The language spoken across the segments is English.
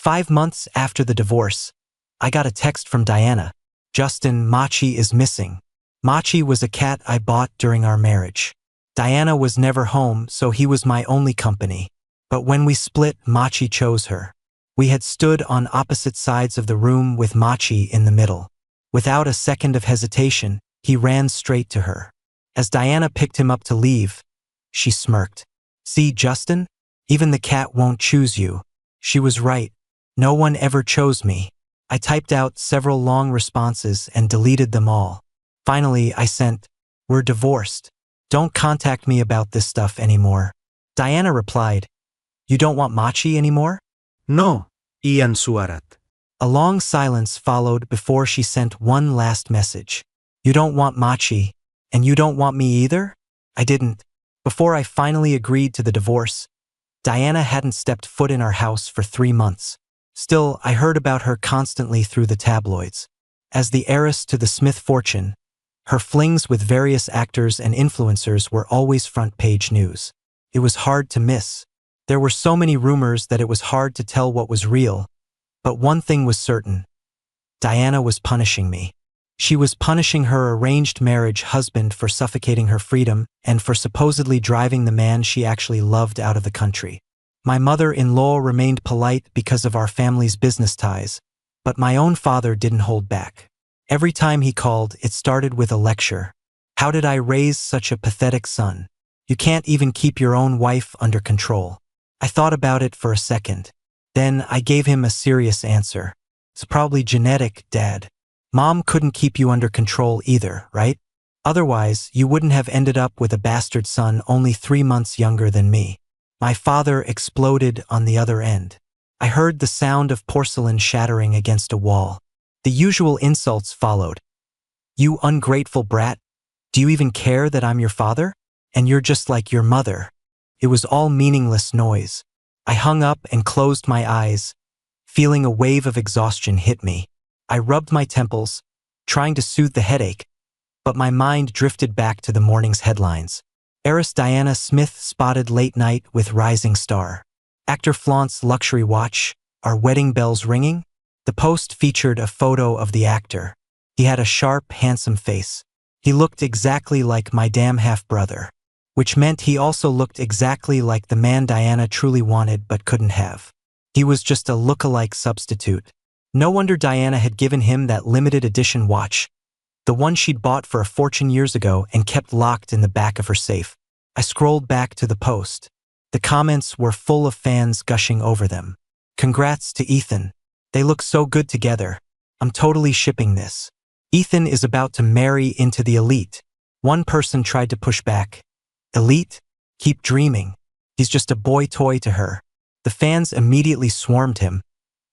5 months after the divorce, I got a text from Diana. "Justin, Machi is missing." Machi was a cat I bought during our marriage. Diana was never home, so he was my only company. But when we split, Machi chose her. We had stood on opposite sides of the room with Machi in the middle. Without a second of hesitation, he ran straight to her. As Diana picked him up to leave, she smirked. "See, Justin? Even the cat won't choose you." She was right. No one ever chose me. I typed out several long responses and deleted them all. Finally, I sent, "We're divorced. Don't contact me about this stuff anymore." Diana replied, "You don't want Machi anymore?" No, iyan suarat. A long silence followed before she sent one last message. "You don't want Machi, and you don't want me either?" I didn't. Before I finally agreed to the divorce, Diana hadn't stepped foot in our house for 3 months. Still, I heard about her constantly through the tabloids. As the heiress to the Smith fortune, her flings with various actors and influencers were always front-page news. It was hard to miss. There were so many rumors that it was hard to tell what was real, but one thing was certain. Diana was punishing me. She was punishing her arranged marriage husband for suffocating her freedom and for supposedly driving the man she actually loved out of the country. My mother-in-law remained polite because of our family's business ties, but my own father didn't hold back. Every time he called, it started with a lecture. How did I raise such a pathetic son? You can't even keep your own wife under control. I thought about it for a second. Then I gave him a serious answer. It's probably genetic, Dad. Mom couldn't keep you under control either, right? Otherwise, you wouldn't have ended up with a bastard son only 3 months younger than me. My father exploded on the other end. I heard the sound of porcelain shattering against a wall. The usual insults followed. "You ungrateful brat. Do you even care that I'm your father? And you're just like your mother." It was all meaningless noise. I hung up and closed my eyes, feeling a wave of exhaustion hit me. I rubbed my temples, trying to soothe the headache, but my mind drifted back to the morning's headlines. Heiress Diana Smith spotted late night with rising star. Actor flaunts luxury watch, are wedding bells ringing? The post featured a photo of the actor. He had a sharp, handsome face. He looked exactly like my damn half-brother, which meant he also looked exactly like the man Diana truly wanted but couldn't have. He was just a look-alike substitute. No wonder Diana had given him that limited edition watch, the one she'd bought for a fortune years ago and kept locked in the back of her safe. I scrolled back to the post. The comments were full of fans gushing over them. "Congrats to Ethan. They look so good together. I'm totally shipping this. Ethan is about to marry into the elite." One person tried to push back. "Elite? Keep dreaming. He's just a boy toy to her." The fans immediately swarmed him.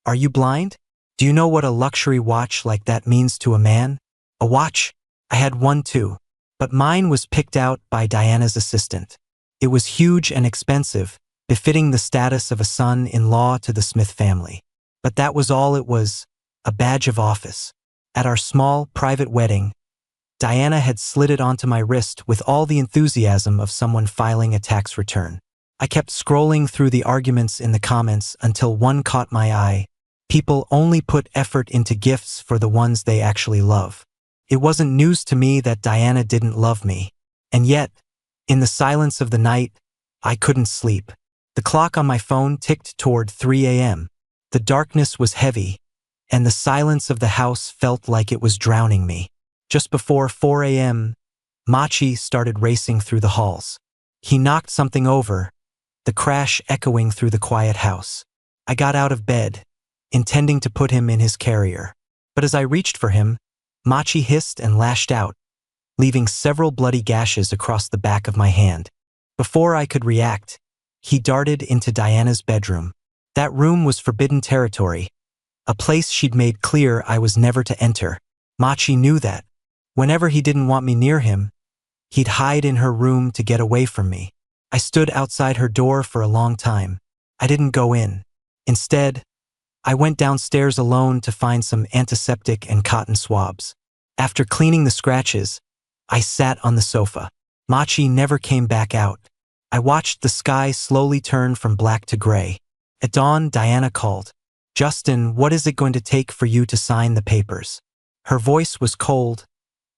"Are you blind? Do you know what a luxury watch like that means to a man? A watch? I had one too, but mine was picked out by Diana's assistant. It was huge and expensive, befitting the status of a son-in-law to the Smith family. But that was all it was, a badge of office. At our small, private wedding, Diana had slid it onto my wrist with all the enthusiasm of someone filing a tax return. I kept scrolling through the arguments in the comments until one caught my eye. People only put effort into gifts for the ones they actually love. It wasn't news to me that Diana didn't love me. And yet, in the silence of the night, I couldn't sleep. The clock on my phone ticked toward 3 a.m. The darkness was heavy, and the silence of the house felt like it was drowning me. Just before 4 a.m., Machi started racing through the halls. He knocked something over, the crash echoing through the quiet house. I got out of bed, intending to put him in his carrier. But as I reached for him, Machi hissed and lashed out, leaving several bloody gashes across the back of my hand. Before I could react, he darted into Diana's bedroom. That room was forbidden territory, a place she'd made clear I was never to enter. Machi knew that. Whenever he didn't want me near him, he'd hide in her room to get away from me. I stood outside her door for a long time. I didn't go in. Instead, I went downstairs alone to find some antiseptic and cotton swabs. After cleaning the scratches, I sat on the sofa. Machi never came back out. I watched the sky slowly turn from black to gray. At dawn, Diana called. Justin, what is it going to take for you to sign the papers? Her voice was cold,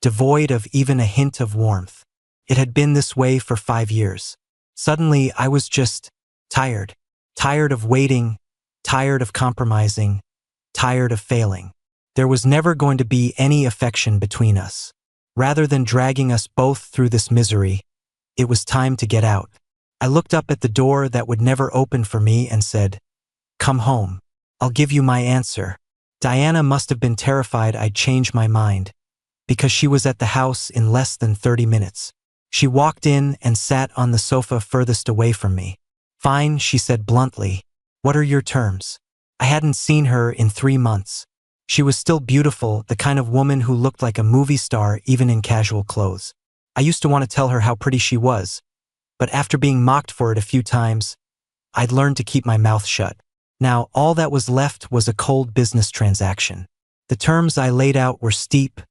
devoid of even a hint of warmth. It had been this way for 5 years. Suddenly, I was just tired. Tired of waiting, tired of compromising, tired of failing. There was never going to be any affection between us. Rather than dragging us both through this misery, it was time to get out. I looked up at the door that would never open for me and said, "Come home. I'll give you my answer." Diana must have been terrified I'd change my mind, because she was at the house in less than 30 minutes. She walked in and sat on the sofa furthest away from me. "Fine," she said bluntly. "What are your terms?" I hadn't seen her in 3 months. She was still beautiful, the kind of woman who looked like a movie star even in casual clothes. I used to want to tell her how pretty she was, but after being mocked for it a few times, I'd learned to keep my mouth shut. Now, all that was left was a cold business transaction. The terms I laid out were steep,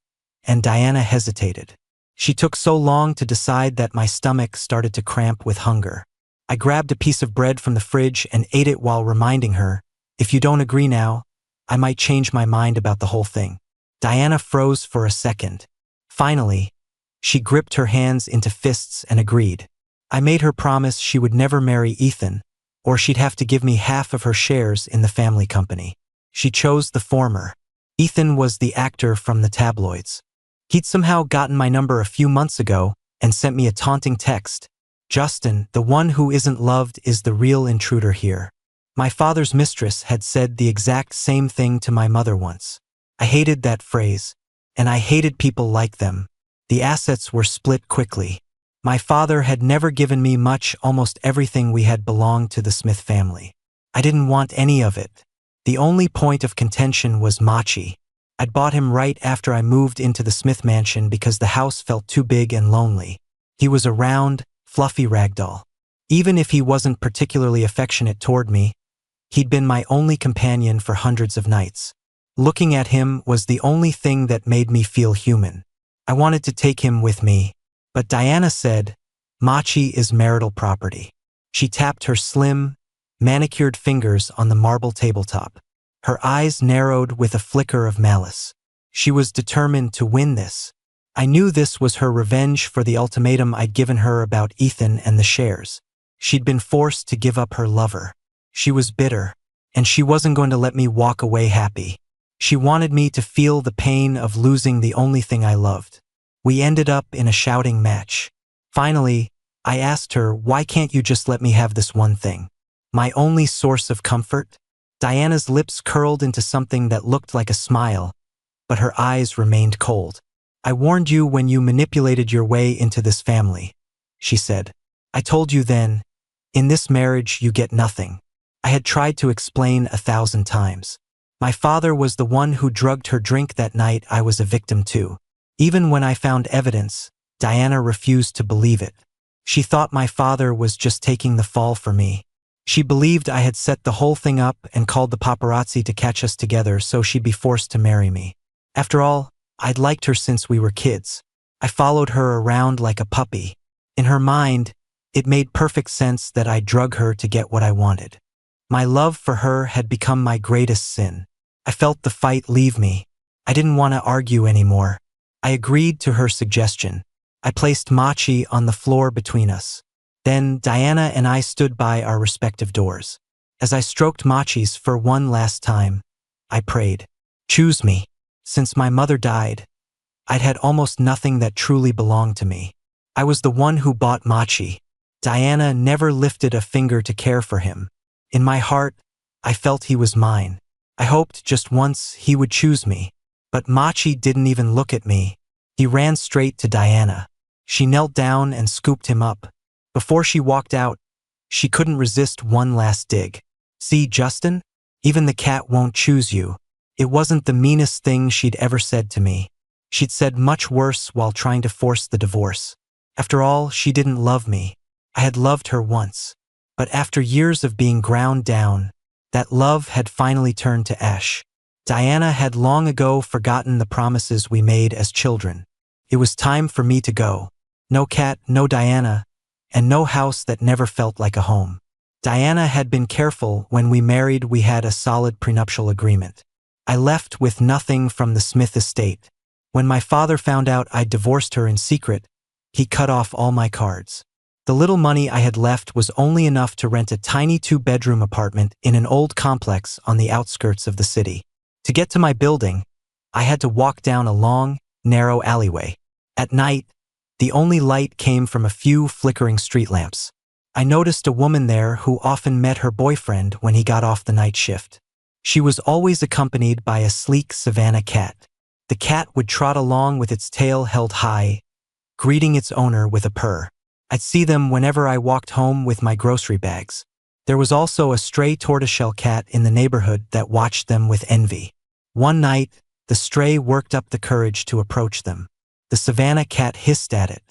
and Diana hesitated. She took so long to decide that my stomach started to cramp with hunger. I grabbed a piece of bread from the fridge and ate it while reminding her, "If you don't agree now, I might change my mind about the whole thing." Diana froze for a second. Finally, she gripped her hands into fists and agreed. I made her promise she would never marry Ethan, or she'd have to give me half of her shares in the family company. She chose the former. Ethan was the actor from the tabloids. He'd somehow gotten my number a few months ago and sent me a taunting text. "Justin, the one who isn't loved is the real intruder here." My father's mistress had said the exact same thing to my mother once. I hated that phrase, and I hated people like them. The assets were split quickly. My father had never given me much. Almost everything we had belonged to the Smith family. I didn't want any of it. The only point of contention was Machi. I'd bought him right after I moved into the Smith mansion because the house felt too big and lonely. He was a round, fluffy ragdoll. Even if he wasn't particularly affectionate toward me, he'd been my only companion for hundreds of nights. Looking at him was the only thing that made me feel human. I wanted to take him with me, but Diana said, "Machi is marital property." She tapped her slim, manicured fingers on the marble tabletop. Her eyes narrowed with a flicker of malice. She was determined to win this. I knew this was her revenge for the ultimatum I'd given her about Ethan and the shares. She'd been forced to give up her lover. She was bitter, and she wasn't going to let me walk away happy. She wanted me to feel the pain of losing the only thing I loved. We ended up in a shouting match. Finally, I asked her, "Why can't you just let me have this one thing? My only source of comfort?" Diana's lips curled into something that looked like a smile, but her eyes remained cold. "I warned you when you manipulated your way into this family," she said. "I told you then, in this marriage you get nothing." I had tried to explain 1,000 times. My father was the one who drugged her drink that night I was a victim to. Even when I found evidence, Diana refused to believe it. She thought my father was just taking the fall for me. She believed I had set the whole thing up and called the paparazzi to catch us together so she'd be forced to marry me. After all, I'd liked her since we were kids. I followed her around like a puppy. In her mind, it made perfect sense that I'd drug her to get what I wanted. My love for her had become my greatest sin. I felt the fight leave me. I didn't want to argue anymore. I agreed to her suggestion. I placed Machi on the floor between us. Then Diana and I stood by our respective doors. As I stroked Machi's fur one last time, I prayed, "Choose me." Since my mother died, I'd had almost nothing that truly belonged to me. I was the one who bought Machi. Diana never lifted a finger to care for him. In my heart, I felt he was mine. I hoped just once he would choose me. But Machi didn't even look at me. He ran straight to Diana. She knelt down and scooped him up. Before she walked out, she couldn't resist one last dig. "See, Justin? Even the cat won't choose you." It wasn't the meanest thing she'd ever said to me. She'd said much worse while trying to force the divorce. After all, she didn't love me. I had loved her once. But after years of being ground down, that love had finally turned to ash. Diana had long ago forgotten the promises we made as children. It was time for me to go. No cat, no Diana, and no house that never felt like a home. Diana had been careful. When we married, we had a solid prenuptial agreement. I left with nothing from the Smith estate. When my father found out I'd divorced her in secret, he cut off all my cards. The little money I had left was only enough to rent a tiny 2-bedroom apartment in an old complex on the outskirts of the city. To get to my building, I had to walk down a long, narrow alleyway. At night, the only light came from a few flickering street lamps. I noticed a woman there who often met her boyfriend when he got off the night shift. She was always accompanied by a sleek Savannah cat. The cat would trot along with its tail held high, greeting its owner with a purr. I'd see them whenever I walked home with my grocery bags. There was also a stray tortoiseshell cat in the neighborhood that watched them with envy. One night, the stray worked up the courage to approach them. The Savannah cat hissed at it.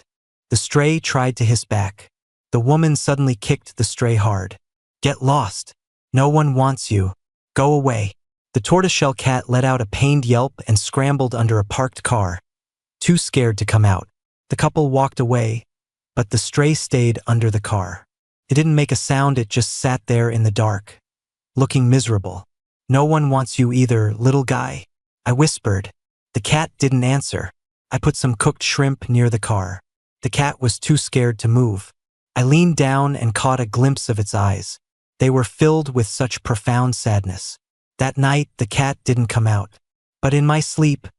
The stray tried to hiss back. The woman suddenly kicked the stray hard. "Get lost. No one wants you. Go away." The tortoiseshell cat let out a pained yelp and scrambled under a parked car, too scared to come out. The couple walked away, but the stray stayed under the car. It didn't make a sound, it just sat there in the dark, looking miserable. "No one wants you either, little guy," I whispered. The cat didn't answer. I put some cooked shrimp near the car. The cat was too scared to move. I leaned down and caught a glimpse of its eyes. They were filled with such profound sadness. That night, the cat didn't come out. But in my sleep,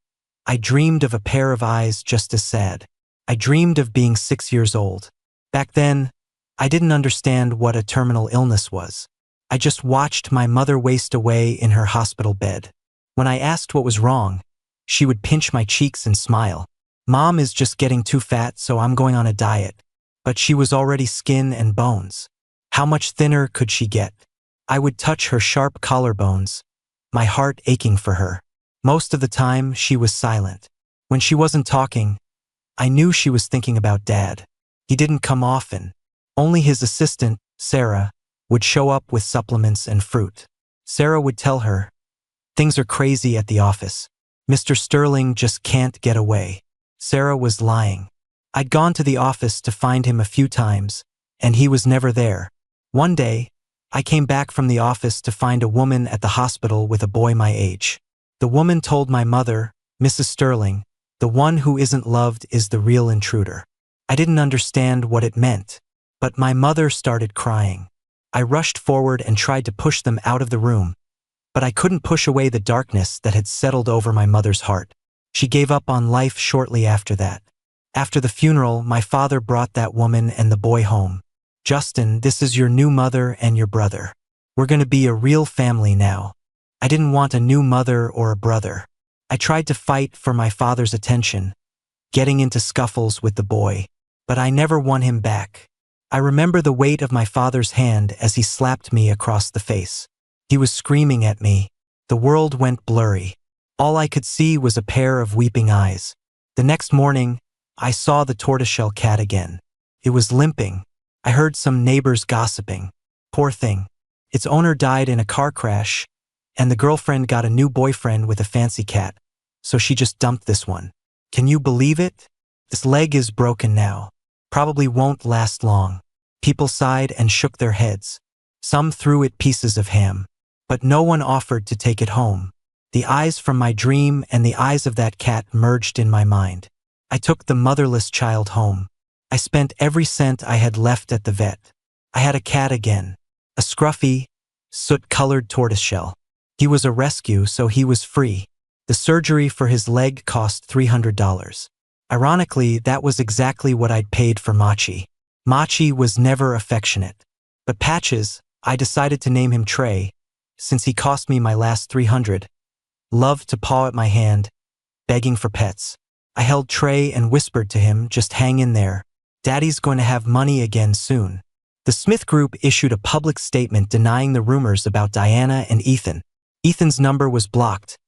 I dreamed of a pair of eyes just as sad. I dreamed of being 6 years old. Back then, I didn't understand what a terminal illness was. I just watched my mother waste away in her hospital bed. When I asked what was wrong, she would pinch my cheeks and smile. "Mom is just getting too fat, so I'm going on a diet." But she was already skin and bones. How much thinner could she get? I would touch her sharp collarbones, my heart aching for her. Most of the time, she was silent. When she wasn't talking, I knew she was thinking about Dad. He didn't come often. Only his assistant, Sarah, would show up with supplements and fruit. Sarah would tell her, "Things are crazy at the office. Mr. Sterling just can't get away." Sarah was lying. I'd gone to the office to find him a few times, and he was never there. One day, I came back from the office to find a woman at the hospital with a boy my age. The woman told my mother, "Mrs. Sterling, the one who isn't loved is the real intruder." I didn't understand what it meant, but my mother started crying. I rushed forward and tried to push them out of the room, but I couldn't push away the darkness that had settled over my mother's heart. She gave up on life shortly after that. After the funeral, my father brought that woman and the boy home. "Justin, this is your new mother and your brother. We're going to be a real family now." I didn't want a new mother or a brother. I tried to fight for my father's attention, getting into scuffles with the boy, but I never won him back. I remember the weight of my father's hand as he slapped me across the face. He was screaming at me. The world went blurry. All I could see was a pair of weeping eyes. The next morning, I saw the tortoiseshell cat again. It was limping. I heard some neighbors gossiping. Poor thing. Its owner died in a car crash, and the girlfriend got a new boyfriend with a fancy cat, so she just dumped this one. Can you believe it? This leg is broken now. Probably won't last long. People sighed and shook their heads. Some threw it pieces of ham. But no one offered to take it home. The eyes from my dream and the eyes of that cat merged in my mind. I took the motherless child home. I spent every cent I had left at the vet. I had a cat again. A scruffy, soot-colored tortoiseshell. He was a rescue, so he was free. The surgery for his leg cost $300. Ironically, that was exactly what I'd paid for Machi. Machi was never affectionate. But Patches, I decided to name him Trey, since he cost me my last $300. Loved to paw at my hand, begging for pets. I held Trey and whispered to him, "Just hang in there. Daddy's going to have money again soon." The Smith Group issued a public statement denying the rumors about Diana and Ethan. Ethan's number was blocked,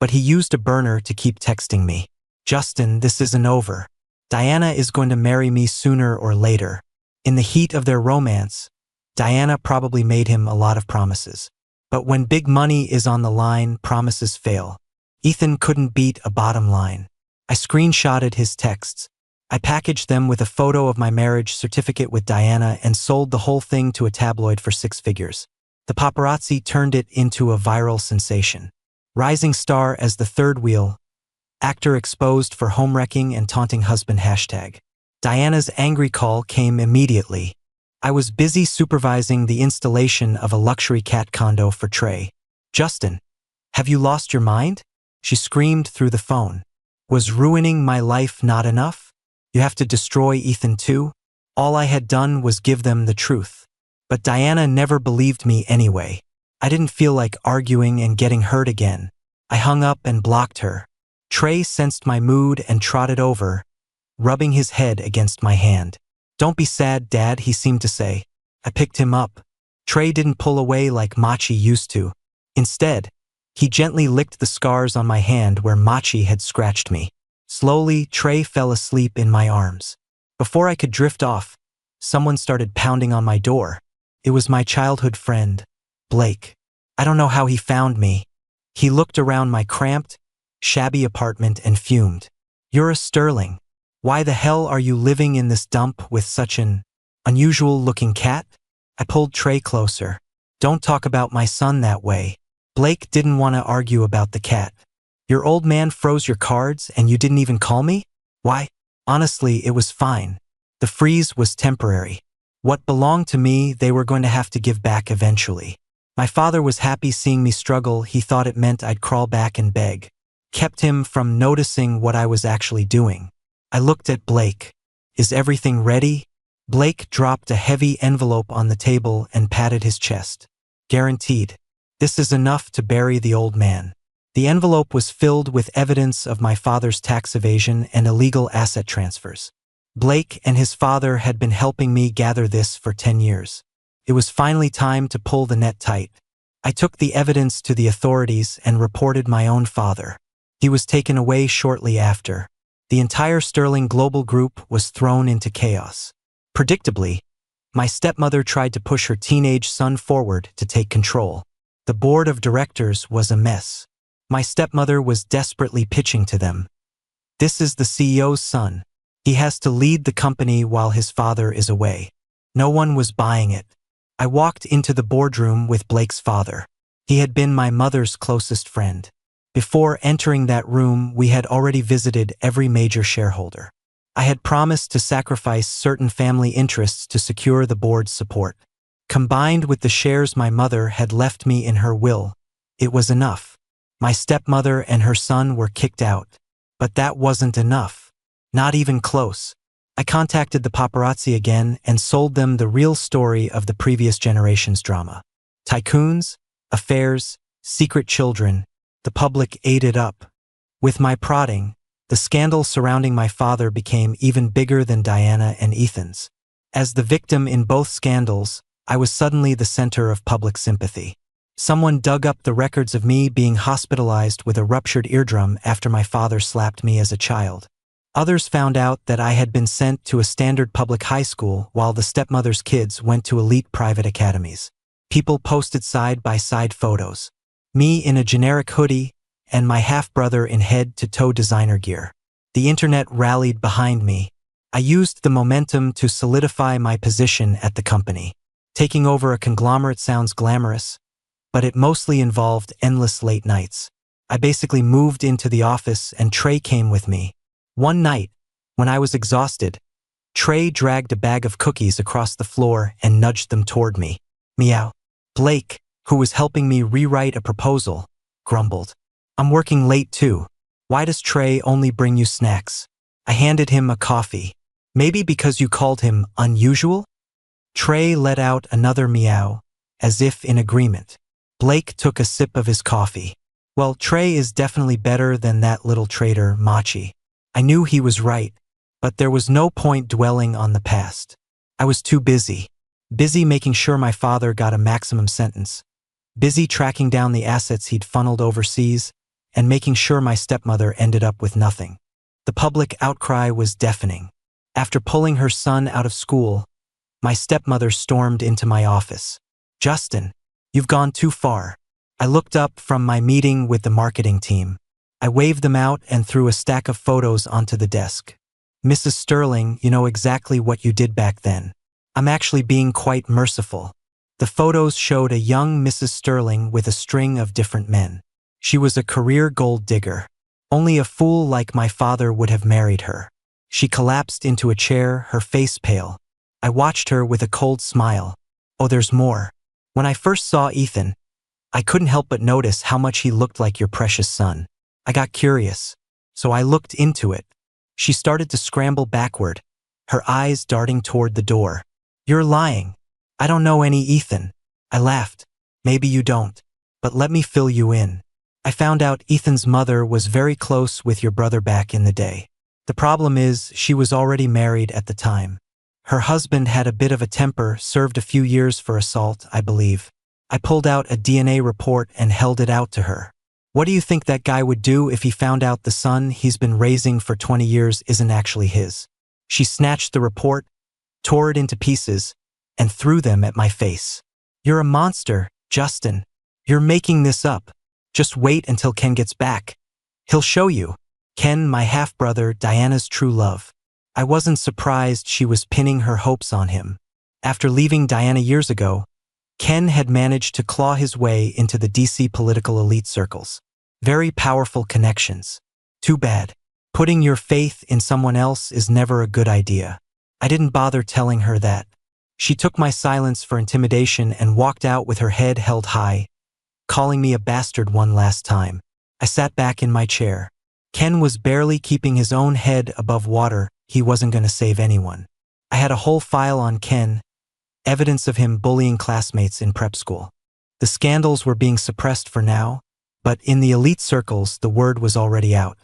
but he used a burner to keep texting me. "Justin, this isn't over. Diana is going to marry me sooner or later." In the heat of their romance, Diana probably made him a lot of promises. But when big money is on the line, promises fail. Ethan couldn't beat a bottom line. I screenshotted his texts. I packaged them with a photo of my marriage certificate with Diana and sold the whole thing to a tabloid for 6 figures. The paparazzi turned it into a viral sensation. Rising star as the third wheel, actor exposed for homewrecking and taunting husband #. Diana's angry call came immediately. I was busy supervising the installation of a luxury cat condo for Trey. "Justin, have you lost your mind?" she screamed through the phone. "Was ruining my life not enough? You have to destroy Ethan too?" All I had done was give them the truth. But Diana never believed me anyway. I didn't feel like arguing and getting hurt again. I hung up and blocked her. Trey sensed my mood and trotted over, rubbing his head against my hand. "Don't be sad, Dad," he seemed to say. I picked him up. Trey didn't pull away like Machi used to. Instead, he gently licked the scars on my hand where Machi had scratched me. Slowly, Trey fell asleep in my arms. Before I could drift off, someone started pounding on my door. It was my childhood friend, Blake. I don't know how he found me. He looked around my cramped, shabby apartment and fumed. "You're a Sterling. Why the hell are you living in this dump with such an unusual-looking cat?" I pulled Trey closer. "Don't talk about my son that way." Blake didn't want to argue about the cat. "Your old man froze your cards and you didn't even call me?" "Why? Honestly, it was fine. The freeze was temporary. What belonged to me, they were going to have to give back eventually. My father was happy seeing me struggle. He thought it meant I'd crawl back and beg. Kept him from noticing what I was actually doing." I looked at Blake. "Is everything ready?" Blake dropped a heavy envelope on the table and patted his chest. "Guaranteed. This is enough to bury the old man." The envelope was filled with evidence of my father's tax evasion and illegal asset transfers. Blake and his father had been helping me gather this for 10 years. It was finally time to pull the net tight. I took the evidence to the authorities and reported my own father. He was taken away shortly after. The entire Sterling Global Group was thrown into chaos. Predictably, my stepmother tried to push her teenage son forward to take control. The board of directors was a mess. My stepmother was desperately pitching to them. "This is the CEO's son. He has to lead the company while his father is away." No one was buying it. I walked into the boardroom with Blake's father. He had been my mother's closest friend. Before entering that room, we had already visited every major shareholder. I had promised to sacrifice certain family interests to secure the board's support. Combined with the shares my mother had left me in her will, it was enough. My stepmother and her son were kicked out. But that wasn't enough. Not even close. I contacted the paparazzi again and sold them the real story of the previous generation's drama. Tycoons, affairs, secret children. The public ate it up. With my prodding, the scandal surrounding my father became even bigger than Diana and Ethan's. As the victim in both scandals, I was suddenly the center of public sympathy. Someone dug up the records of me being hospitalized with a ruptured eardrum after my father slapped me as a child. Others found out that I had been sent to a standard public high school while the stepmother's kids went to elite private academies. People posted side-by-side photos. Me in a generic hoodie, and my half-brother in head-to-toe designer gear. The internet rallied behind me. I used the momentum to solidify my position at the company. Taking over a conglomerate sounds glamorous, but it mostly involved endless late nights. I basically moved into the office and Trey came with me. One night, when I was exhausted, Trey dragged a bag of cookies across the floor and nudged them toward me. Meow. Blake, who was helping me rewrite a proposal, grumbled. "I'm working late too. Why does Trey only bring you snacks?" I handed him a coffee. "Maybe because you called him unusual?" Trey let out another meow, as if in agreement. Blake took a sip of his coffee. "Well, Trey is definitely better than that little traitor, Machi." I knew he was right, but there was no point dwelling on the past. I was too busy. Busy making sure my father got a maximum sentence. Busy tracking down the assets he'd funneled overseas, and making sure my stepmother ended up with nothing. The public outcry was deafening. After pulling her son out of school, my stepmother stormed into my office. "Justin, you've gone too far." I looked up from my meeting with the marketing team. I waved them out and threw a stack of photos onto the desk. Mrs. Sterling, you know exactly what you did back then. I'm actually being quite merciful. The photos showed a young Mrs. Sterling with a string of different men. She was a career gold digger. Only a fool like my father would have married her. She collapsed into a chair, her face pale. I watched her with a cold smile. Oh, there's more. When I first saw Ethan, I couldn't help but notice how much he looked like your precious son. I got curious, so I looked into it. She started to scramble backward, her eyes darting toward the door. You're lying. I don't know any Ethan. I laughed. Maybe you don't, but let me fill you in. I found out Ethan's mother was very close with your brother back in the day. The problem is, she was already married at the time. Her husband had a bit of a temper, served a few years for assault, I believe. I pulled out a DNA report and held it out to her. What do you think that guy would do if he found out the son he's been raising for 20 years isn't actually his? She snatched the report, tore it into pieces, and threw them at my face. You're a monster, Justin. You're making this up. Just wait until Ken gets back. He'll show you. Ken, my half-brother, Diana's true love. I wasn't surprised she was pinning her hopes on him. After leaving Diana years ago, Ken had managed to claw his way into the DC political elite circles. Very powerful connections. Too bad. Putting your faith in someone else is never a good idea. I didn't bother telling her that. She took my silence for intimidation and walked out with her head held high, calling me a bastard one last time. I sat back in my chair. Ken was barely keeping his own head above water. He wasn't going to save anyone. I had a whole file on Ken, evidence of him bullying classmates in prep school. The scandals were being suppressed for now, but in the elite circles the word was already out.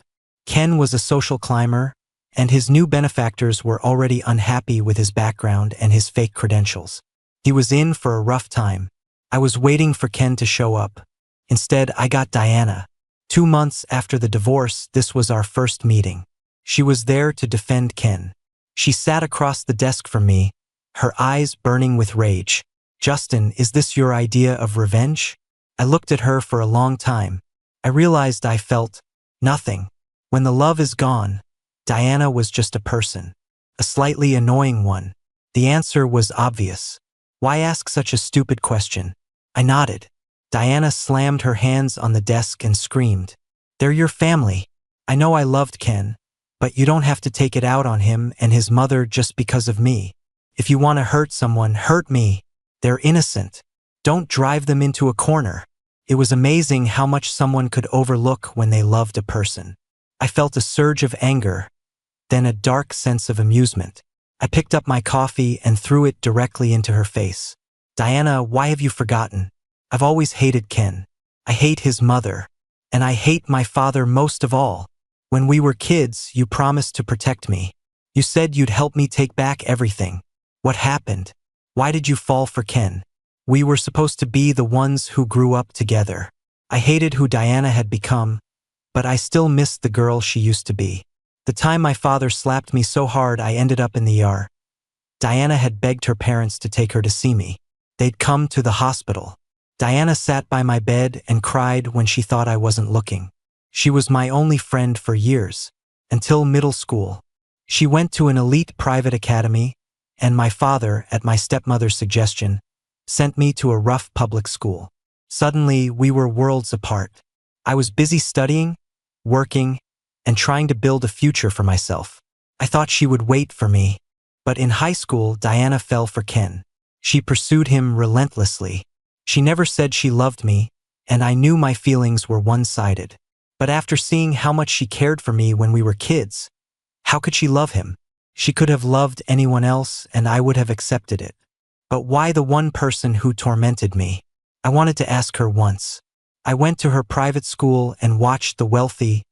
Ken was a social climber, and his new benefactors were already unhappy with his background and his fake credentials. He was in for a rough time. I was waiting for Ken to show up. Instead, I got Diana. 2 months after the divorce, this was our first meeting. She was there to defend Ken. She sat across the desk from me, her eyes burning with rage. Justin, is this your idea of revenge? I looked at her for a long time. I realized I felt nothing. When the love is gone, Diana was just a person. A slightly annoying one. The answer was obvious. Why ask such a stupid question? I nodded. Diana slammed her hands on the desk and screamed. They're your family. I know I loved Ken, but you don't have to take it out on him and his mother just because of me. If you want to hurt someone, hurt me. They're innocent. Don't drive them into a corner. It was amazing how much someone could overlook when they loved a person. I felt a surge of anger, then a dark sense of amusement. I picked up my coffee and threw it directly into her face. Diana, why have you forgotten? I've always hated Ken. I hate his mother. And I hate my father most of all. When we were kids, you promised to protect me. You said you'd help me take back everything. What happened? Why did you fall for Ken? We were supposed to be the ones who grew up together. I hated who Diana had become, but I still missed the girl she used to be. The time my father slapped me so hard I ended up in the ER. Diana had begged her parents to take her to see me. They'd come to the hospital. Diana sat by my bed and cried when she thought I wasn't looking. She was my only friend for years, until middle school. She went to an elite private academy, and my father, at my stepmother's suggestion, sent me to a rough public school. Suddenly, we were worlds apart. I was busy studying, working, and trying to build a future for myself. I thought she would wait for me. But in high school, Diana fell for Ken. She pursued him relentlessly. She never said she loved me, and I knew my feelings were one-sided. But after seeing how much she cared for me when we were kids, how could she love him? She could have loved anyone else, and I would have accepted it. But why the one person who tormented me? I wanted to ask her once. I went to her private school and watched the wealthy,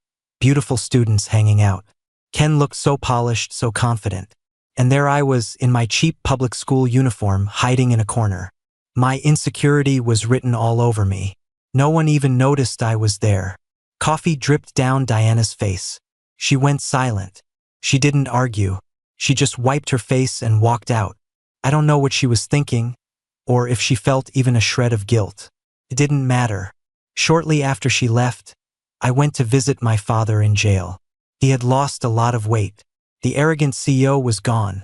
beautiful students hanging out. Ken looked so polished, so confident. And there I was, in my cheap public school uniform, hiding in a corner. My insecurity was written all over me. No one even noticed I was there. Coffee dripped down Diana's face. She went silent. She didn't argue. She just wiped her face and walked out. I don't know what she was thinking, or if she felt even a shred of guilt. It didn't matter. Shortly after she left, I went to visit my father in jail. He had lost a lot of weight. The arrogant CEO was gone,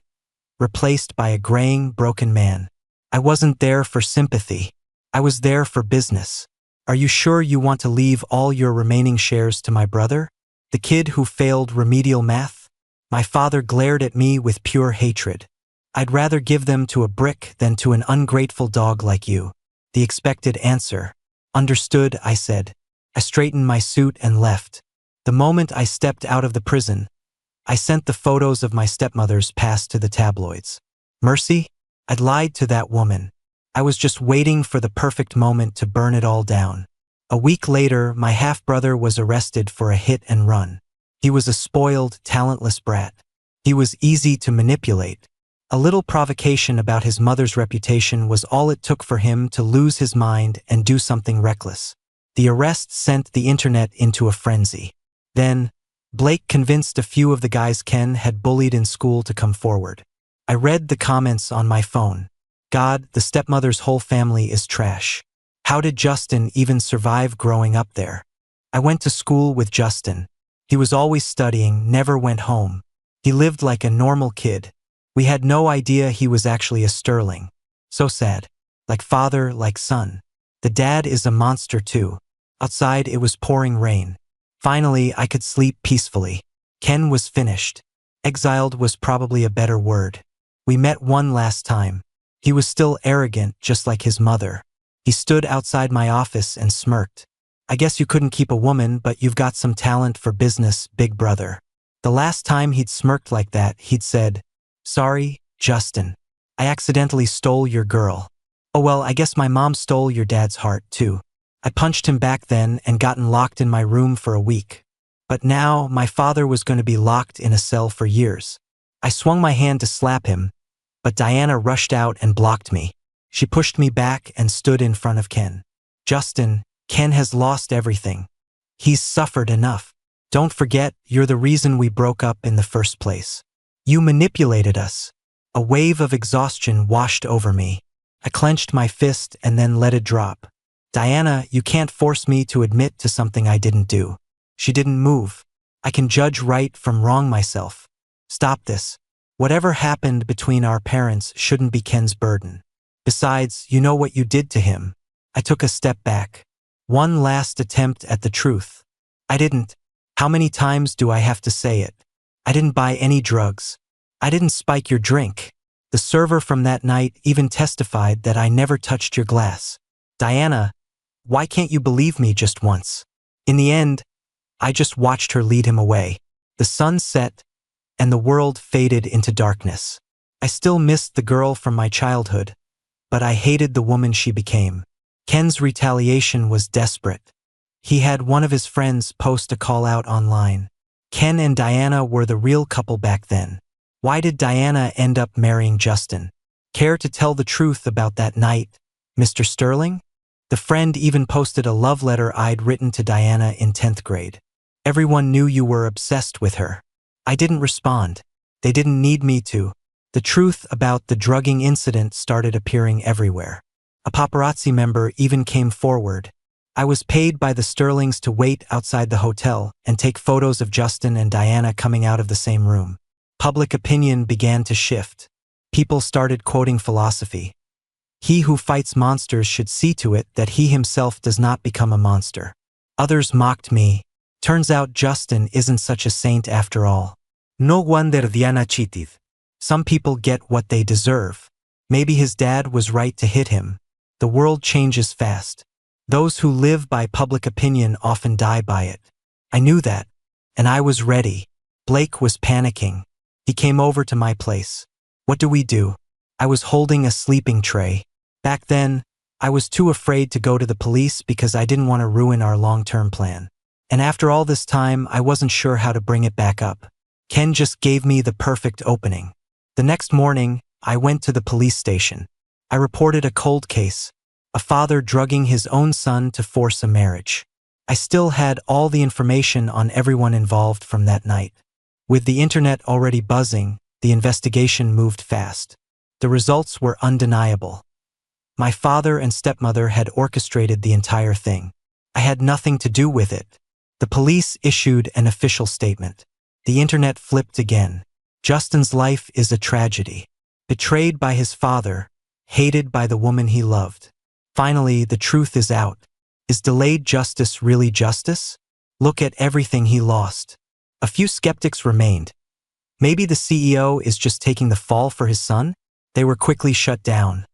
replaced by a graying, broken man. I wasn't there for sympathy. I was there for business. Are you sure you want to leave all your remaining shares to my brother, the kid who failed remedial math? My father glared at me with pure hatred. I'd rather give them to a brick than to an ungrateful dog like you. The expected answer. Understood, I said. I straightened my suit and left. The moment I stepped out of the prison, I sent the photos of my stepmother's past to the tabloids. Mercy? I'd lied to that woman. I was just waiting for the perfect moment to burn it all down. A week later, my half-brother was arrested for a hit and run. He was a spoiled, talentless brat. He was easy to manipulate. A little provocation about his mother's reputation was all it took for him to lose his mind and do something reckless. The arrest sent the internet into a frenzy. Then, Blake convinced a few of the guys Ken had bullied in school to come forward. I read the comments on my phone. God, the stepmother's whole family is trash. How did Justin even survive growing up there? I went to school with Justin. He was always studying, never went home. He lived like a normal kid. We had no idea he was actually a Sterling. So sad. Like father, like son. The dad is a monster too. Outside it was pouring rain. Finally, I could sleep peacefully. Ken was finished. Exiled was probably a better word. We met one last time. He was still arrogant, just like his mother. He stood outside my office and smirked. I guess you couldn't keep a woman, but you've got some talent for business, big brother. The last time he'd smirked like that, he'd said, "Sorry, Justin. I accidentally stole your girl." Oh well, I guess my mom stole your dad's heart too. I punched him back then and gotten locked in my room for a week. But now, my father was going to be locked in a cell for years. I swung my hand to slap him, but Diana rushed out and blocked me. She pushed me back and stood in front of Ken. "Justin, Ken has lost everything. He's suffered enough. Don't forget, you're the reason we broke up in the first place. You manipulated us." A wave of exhaustion washed over me. I clenched my fist and then let it drop. "Diana, you can't force me to admit to something I didn't do." She didn't move. "I can judge right from wrong myself. Stop this. Whatever happened between our parents shouldn't be Ken's burden. Besides, you know what you did to him." I took a step back. One last attempt at the truth. I didn't. How many times do I have to say it? I didn't buy any drugs. I didn't spike your drink. The server from that night even testified that I never touched your glass. Diana, why can't you believe me just once? In the end, I just watched her lead him away. The sun set, and the world faded into darkness. I still missed the girl from my childhood, but I hated the woman she became. Ken's retaliation was desperate. He had one of his friends post a call out online. Ken and Diana were the real couple back then. Why did Diana end up marrying Justin? Care to tell the truth about that night, Mr. Sterling? The friend even posted a love letter I'd written to Diana in 10th grade. Everyone knew you were obsessed with her. I didn't respond. They didn't need me to. The truth about the drugging incident started appearing everywhere. A paparazzi member even came forward. I was paid by the Sterlings to wait outside the hotel and take photos of Justin and Diana coming out of the same room. Public opinion began to shift. People started quoting philosophy. He who fights monsters should see to it that he himself does not become a monster. Others mocked me. Turns out Justin isn't such a saint after all. No wonder Diana cheated. Some people get what they deserve. Maybe his dad was right to hit him. The world changes fast. Those who live by public opinion often die by it. I knew that, and I was ready. Blake was panicking. He came over to my place. What do? I was holding a sleeping tray. Back then, I was too afraid to go to the police because I didn't want to ruin our long-term plan. And after all this time, I wasn't sure how to bring it back up. Ken just gave me the perfect opening. The next morning, I went to the police station. I reported a cold case, a father drugging his own son to force a marriage. I still had all the information on everyone involved from that night. With the internet already buzzing, the investigation moved fast. The results were undeniable. My father and stepmother had orchestrated the entire thing. I had nothing to do with it. The police issued an official statement. The internet flipped again. Justin's life is a tragedy. Betrayed by his father, hated by the woman he loved. Finally, the truth is out. Is delayed justice really justice? Look at everything he lost. A few skeptics remained. Maybe the CEO is just taking the fall for his son? They were quickly shut down.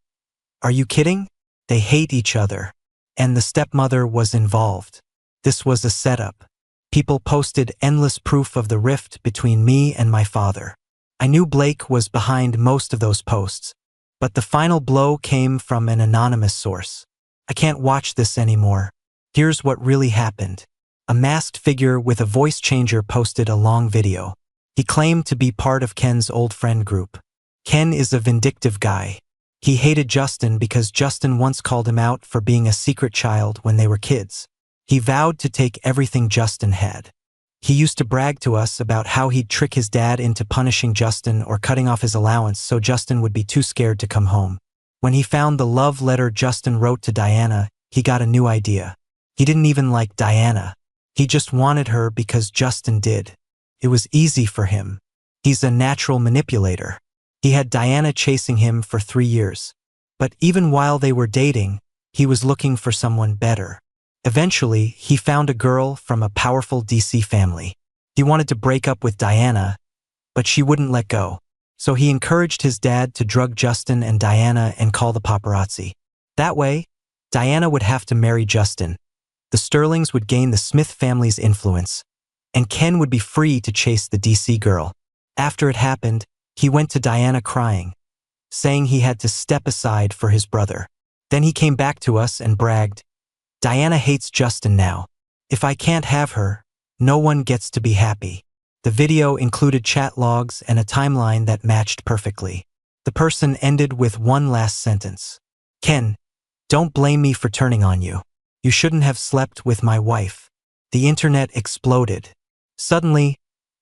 Are you kidding? They hate each other. And the stepmother was involved. This was a setup. People posted endless proof of the rift between me and my father. I knew Blake was behind most of those posts, but the final blow came from an anonymous source. I can't watch this anymore. Here's what really happened. A masked figure with a voice changer posted a long video. He claimed to be part of Ken's old friend group. Ken is a vindictive guy. He hated Justin because Justin once called him out for being a secret child when they were kids. He vowed to take everything Justin had. He used to brag to us about how he'd trick his dad into punishing Justin or cutting off his allowance so Justin would be too scared to come home. When he found the love letter Justin wrote to Diana, he got a new idea. He didn't even like Diana. He just wanted her because Justin did. It was easy for him. He's a natural manipulator. He had Diana chasing him for 3 years. But even while they were dating, he was looking for someone better. Eventually, he found a girl from a powerful DC family. He wanted to break up with Diana, but she wouldn't let go. So he encouraged his dad to drug Justin and Diana and call the paparazzi. That way, Diana would have to marry Justin. The Sterlings would gain the Smith family's influence, and Ken would be free to chase the DC girl. After it happened, he went to Diana crying, saying he had to step aside for his brother. Then he came back to us and bragged, "Diana hates Justin now. If I can't have her, no one gets to be happy." The video included chat logs and a timeline that matched perfectly. The person ended with one last sentence. "Ken, don't blame me for turning on you. You shouldn't have slept with my wife." The internet exploded. Suddenly,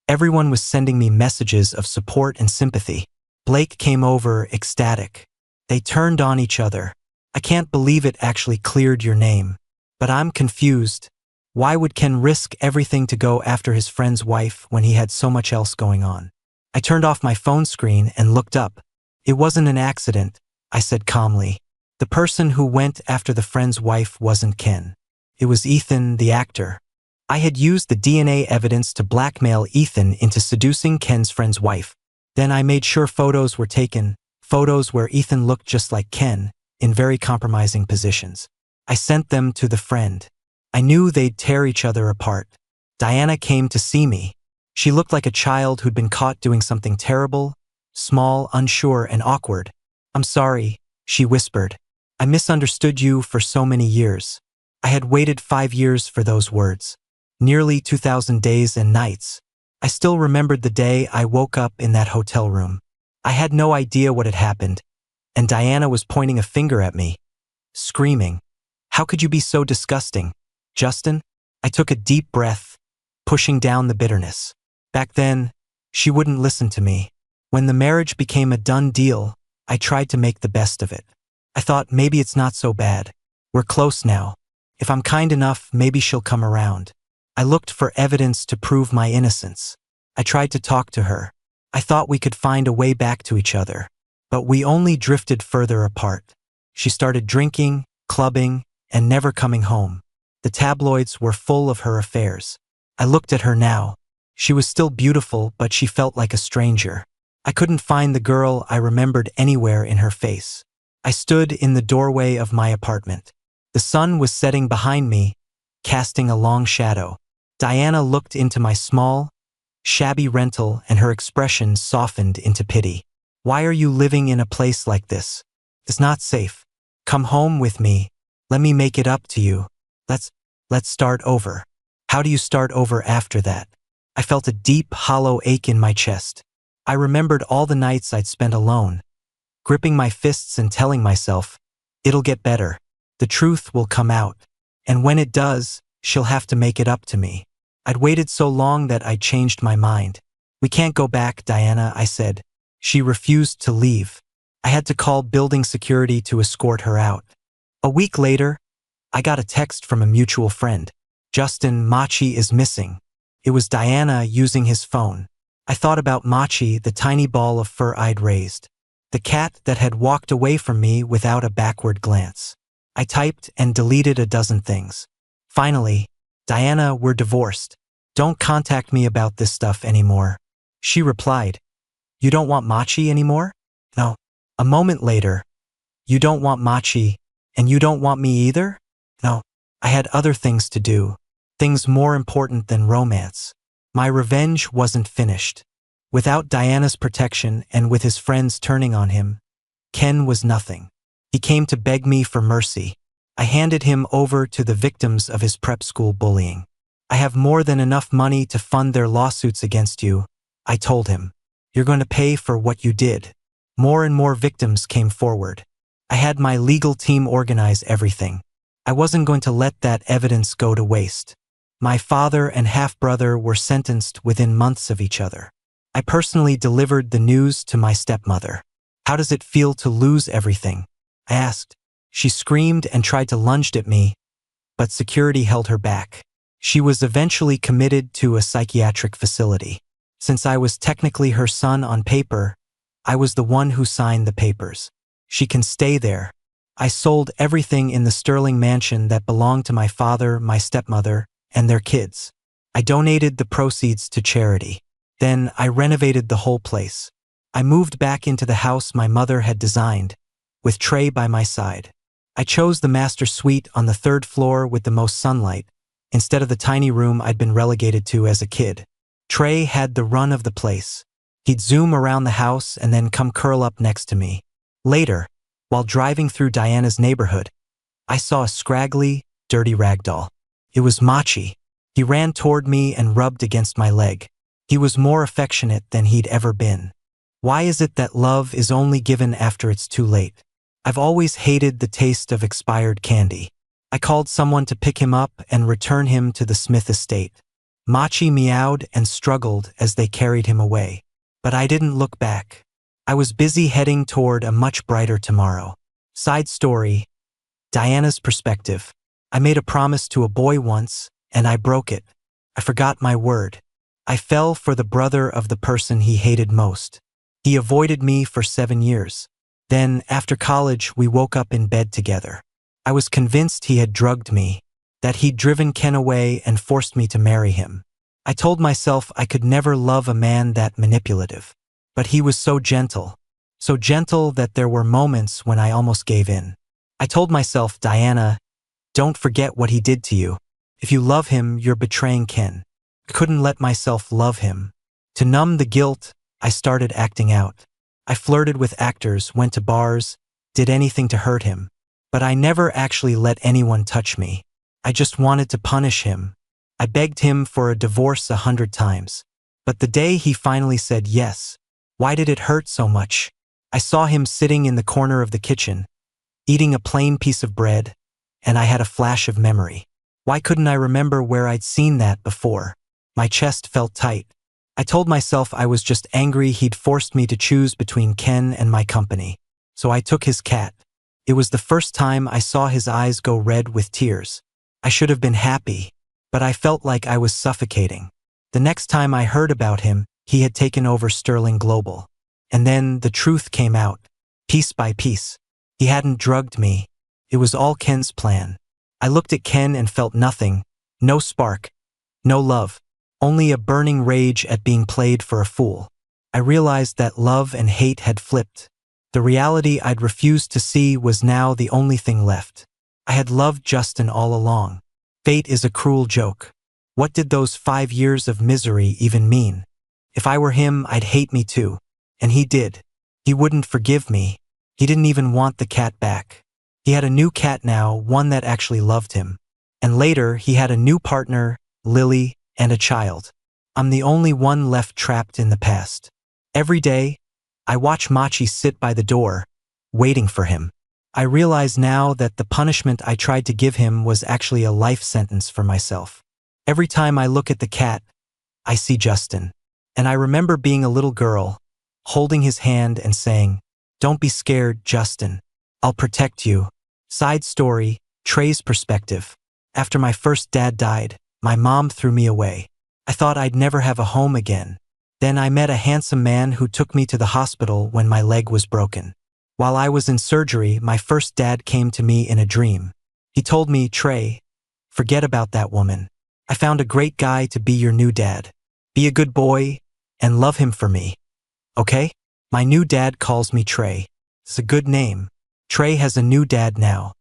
everyone was sending me messages of support and sympathy. Blake came over ecstatic. They turned on each other. "I can't believe it actually cleared your name. But I'm confused. Why would Ken risk everything to go after his friend's wife when he had so much else going on?" I turned off my phone screen and looked up. "It wasn't an accident," I said calmly. "The person who went after the friend's wife wasn't Ken. It was Ethan, the actor. I had used the DNA evidence to blackmail Ethan into seducing Ken's friend's wife. Then I made sure photos were taken, photos where Ethan looked just like Ken, in very compromising positions. I sent them to the friend. I knew they'd tear each other apart. Diana came to see me. She looked like a child who'd been caught doing something terrible, small, unsure, and awkward. "I'm sorry," she whispered. "I misunderstood you for so many years." I had waited 5 years for those words. Nearly 2,000 days and nights. I still remembered the day I woke up in that hotel room. I had no idea what had happened, and Diana was pointing a finger at me, screaming, "How could you be so disgusting, Justin?" I took a deep breath, pushing down the bitterness. Back then, she wouldn't listen to me. When the marriage became a done deal, I tried to make the best of it. I thought maybe it's not so bad. We're close now. If I'm kind enough, maybe she'll come around. I looked for evidence to prove my innocence. I tried to talk to her. I thought we could find a way back to each other. But we only drifted further apart. She started drinking, clubbing, and never coming home. The tabloids were full of her affairs. I looked at her now. She was still beautiful, but she felt like a stranger. I couldn't find the girl I remembered anywhere in her face. I stood in the doorway of my apartment. The sun was setting behind me, casting a long shadow. Diana looked into my small, shabby rental and her expression softened into pity. "Why are you living in a place like this? It's not safe. Come home with me. Let me make it up to you. Let's start over." How do you start over after that? I felt a deep, hollow ache in my chest. I remembered all the nights I'd spent alone, gripping my fists and telling myself, "It'll get better. The truth will come out. And when it does, she'll have to make it up to me." I'd waited so long that I changed my mind. "We can't go back, Diana," I said. She refused to leave. I had to call building security to escort her out. A week later, I got a text from a mutual friend. "Justin Machi is missing." It was Diana using his phone. I thought about Machi, the tiny ball of fur I'd raised. The cat that had walked away from me without a backward glance. I typed and deleted a dozen things. Finally, Diana, we're divorced. Don't contact me about this stuff anymore. She replied, you don't want Machi anymore? No. A moment later, you don't want Machi, and you don't want me either? No. I had other things to do, things more important than romance. My revenge wasn't finished. Without Diana's protection and with his friends turning on him, Ken was nothing. He came to beg me for mercy. I handed him over to the victims of his prep school bullying. I have more than enough money to fund their lawsuits against you, I told him. You're going to pay for what you did. More and more victims came forward. I had my legal team organize everything. I wasn't going to let that evidence go to waste. My father and half-brother were sentenced within months of each other. I personally delivered the news to my stepmother. How does it feel to lose everything? I asked. She screamed and tried to lunge at me, but security held her back. She was eventually committed to a psychiatric facility. Since I was technically her son on paper, I was the one who signed the papers. She can stay there. I sold everything in the Sterling mansion that belonged to my father, my stepmother, and their kids. I donated the proceeds to charity. Then I renovated the whole place. I moved back into the house my mother had designed, with Trey by my side. I chose the master suite on the 3rd floor with the most sunlight, instead of the tiny room I'd been relegated to as a kid. Trey had the run of the place. He'd zoom around the house and then come curl up next to me. Later, while driving through Diana's neighborhood, I saw a scraggly, dirty ragdoll. It was Machi. He ran toward me and rubbed against my leg. He was more affectionate than he'd ever been. Why is it that love is only given after it's too late? I've always hated the taste of expired candy. I called someone to pick him up and return him to the Smith estate. Machi meowed and struggled as they carried him away. But I didn't look back. I was busy heading toward a much brighter tomorrow. Side story, Diana's perspective. I made a promise to a boy once, and I broke it. I forgot my word. I fell for the brother of the person he hated most. He avoided me for 7 years. Then, after college, we woke up in bed together. I was convinced he had drugged me, that he'd driven Ken away and forced me to marry him. I told myself I could never love a man that manipulative. But he was so gentle that there were moments when I almost gave in. I told myself, Diana, don't forget what he did to you. If you love him, you're betraying Ken. I couldn't let myself love him. To numb the guilt, I started acting out. I flirted with actors, went to bars, did anything to hurt him. But I never actually let anyone touch me. I just wanted to punish him. I begged him for a divorce 100 times. But the day he finally said yes, why did it hurt so much? I saw him sitting in the corner of the kitchen, eating a plain piece of bread, and I had a flash of memory. Why couldn't I remember where I'd seen that before? My chest felt tight. I told myself I was just angry he'd forced me to choose between Ken and my company. So I took his cat. It was the first time I saw his eyes go red with tears. I should have been happy, but I felt like I was suffocating. The next time I heard about him, he had taken over Sterling Global. And then the truth came out, piece by piece. He hadn't drugged me. It was all Ken's plan. I looked at Ken and felt nothing, no spark, no love, only a burning rage at being played for a fool. I realized that love and hate had flipped. The reality I'd refused to see was now the only thing left. I had loved Justin all along. Fate is a cruel joke. What did those 5 years of misery even mean? If I were him, I'd hate me too. And he did. He wouldn't forgive me. He didn't even want the cat back. He had a new cat now, one that actually loved him. And later, he had a new partner, Lily, and a child. I'm the only one left trapped in the past. Every day, I watch Machi sit by the door, waiting for him. I realize now that the punishment I tried to give him was actually a life sentence for myself. Every time I look at the cat, I see Justin. And I remember being a little girl, holding his hand and saying, "Don't be scared, Justin. I'll protect you." Side story, Trey's perspective. After my first dad died, my mom threw me away. I thought I'd never have a home again. Then I met a handsome man who took me to the hospital when my leg was broken. While I was in surgery, my first dad came to me in a dream. He told me, Trey, forget about that woman. I found a great guy to be your new dad. Be a good boy and love him for me. Okay? My new dad calls me Trey. It's a good name. Trey has a new dad now.